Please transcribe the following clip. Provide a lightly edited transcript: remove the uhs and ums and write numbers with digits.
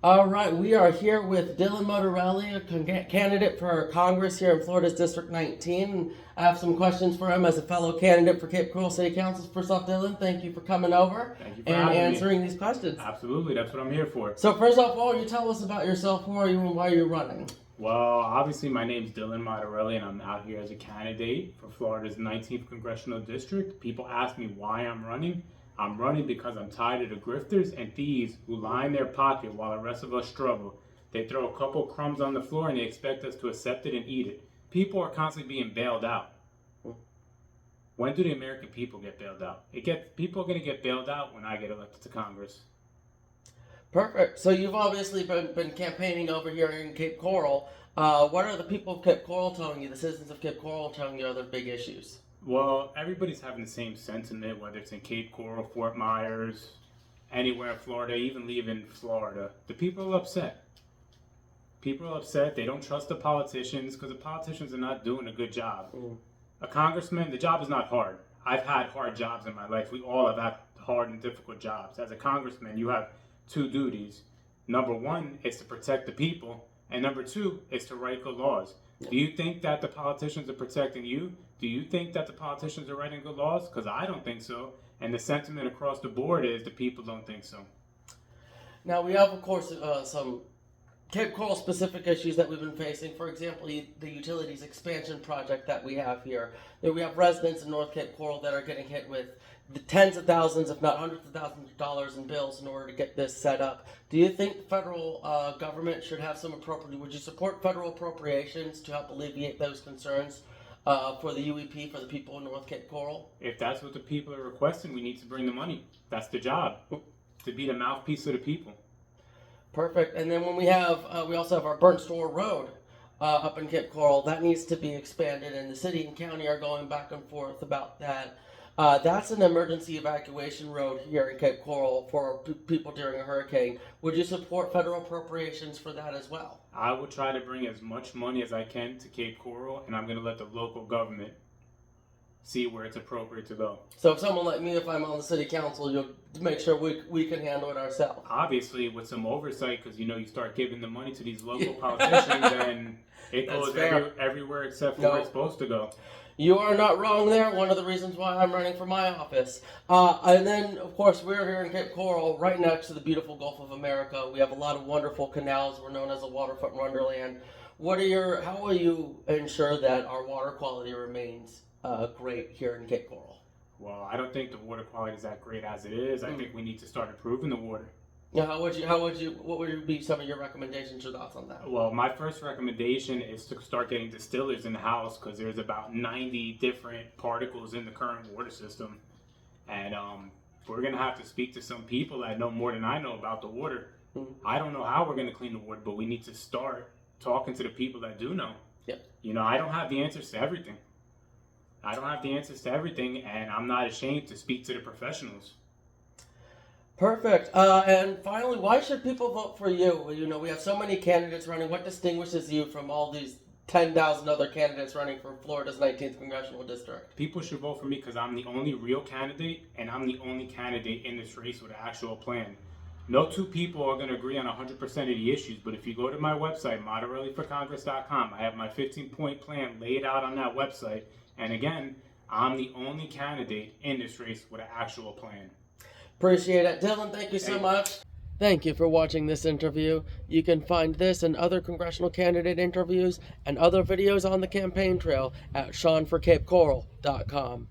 All right, we are here with Dylan Modarelli, a candidate for Congress here in Florida's District 19. I have some questions for him as a fellow candidate for Cape Coral City Council. First off, Dylan, thank you for coming over and answering these questions. Absolutely, that's what I'm here for. So first off, why don't you tell us about yourself? Who are you and why are you running? Well, obviously my name's Dylan Modarelli and I'm out here as a candidate for Florida's 19th Congressional District. People ask me why I'm running. I'm running because I'm tired of the grifters and thieves who line their pocket while the rest of us struggle. They throw a couple crumbs on the floor and they expect us to accept it and eat it. People are constantly being bailed out. When do the American people get bailed out? People are going to get bailed out when I get elected to Congress. Perfect. So you've obviously been campaigning over here in Cape Coral. What are the people of Cape Coral telling you, the citizens of Cape Coral telling you are their big issues? Well, everybody's having the same sentiment, whether it's in Cape Coral, Fort Myers, anywhere in Florida, even leaving Florida. The people are upset. People are upset. They don't trust the politicians because the politicians are not doing a good job. A congressman, the job is not hard. I've had hard jobs in my life. We all have had hard and difficult jobs. As a congressman, you have two duties. Number one is to protect the people, and number two is to write good laws. Do you think that the politicians are protecting you? Do you think that the politicians are writing good laws? Because I don't think so. And the sentiment across the board is the people don't think so. Now, we have, of course, some Cape Coral specific issues that we've been facing. For example, the utilities expansion project that we have here. We have residents in North Cape Coral that are getting hit with the tens of thousands, if not hundreds of thousands of dollars in bills in order to get this set up. Do you think the federal government should have some would you support federal appropriations to help alleviate those concerns for the UEP, for the people in North Cape Coral? If that's what the people are requesting, we need to bring the money. That's the job, to be the mouthpiece of the people. Perfect. And then when we also have our Burnt Store Road up in Cape Coral. That needs to be expanded, and the city and county are going back and forth about that. That's an emergency evacuation road here in Cape Coral for people during a hurricane. Would you support federal appropriations for that as well? I will try to bring as much money as I can to Cape Coral, and I'm going to let the local government see where it's appropriate to go. So if someone like me, if I'm on the city council, you'll make sure we can handle it ourselves. Obviously, with some oversight, because you start giving the money to these local politicians, and it goes everywhere except for where it's supposed to go. You are not wrong there. One of the reasons why I'm running for my office. And then, of course, we're here in Cape Coral, right next to the beautiful Gulf of America. We have a lot of wonderful canals. We're known as a waterfront wonderland. How will you ensure that our water quality remains great here in Cape Coral? Well, I don't think the water quality is that great as it is. I think we need to start improving the water. Yeah, what would be some of your recommendations or thoughts on that? Well, my first recommendation is to start getting distillers in the house, because there's about 90 different particles in the current water system. And we're going to have to speak to some people that know more than I know about the water. I don't know how we're going to clean the water, but we need to start talking to the people that do know. Yeah. I don't have the answers to everything. And I'm not ashamed to speak to the professionals. Perfect. And finally, why should people vote for you? We have so many candidates running. What distinguishes you from all these 10,000 other candidates running for Florida's 19th Congressional District? People should vote for me because I'm the only real candidate, and I'm the only candidate in this race with an actual plan. No two people are going to agree on 100% of the issues, but if you go to my website, modarelliforcongress.com, I have my 15-point plan laid out on that website. And again, I'm the only candidate in this race with an actual plan. Appreciate it. Dylan, thank you so much. Thank you for watching this interview. You can find this and other congressional candidate interviews and other videos on the campaign trail at SeanForCapeCoral.com.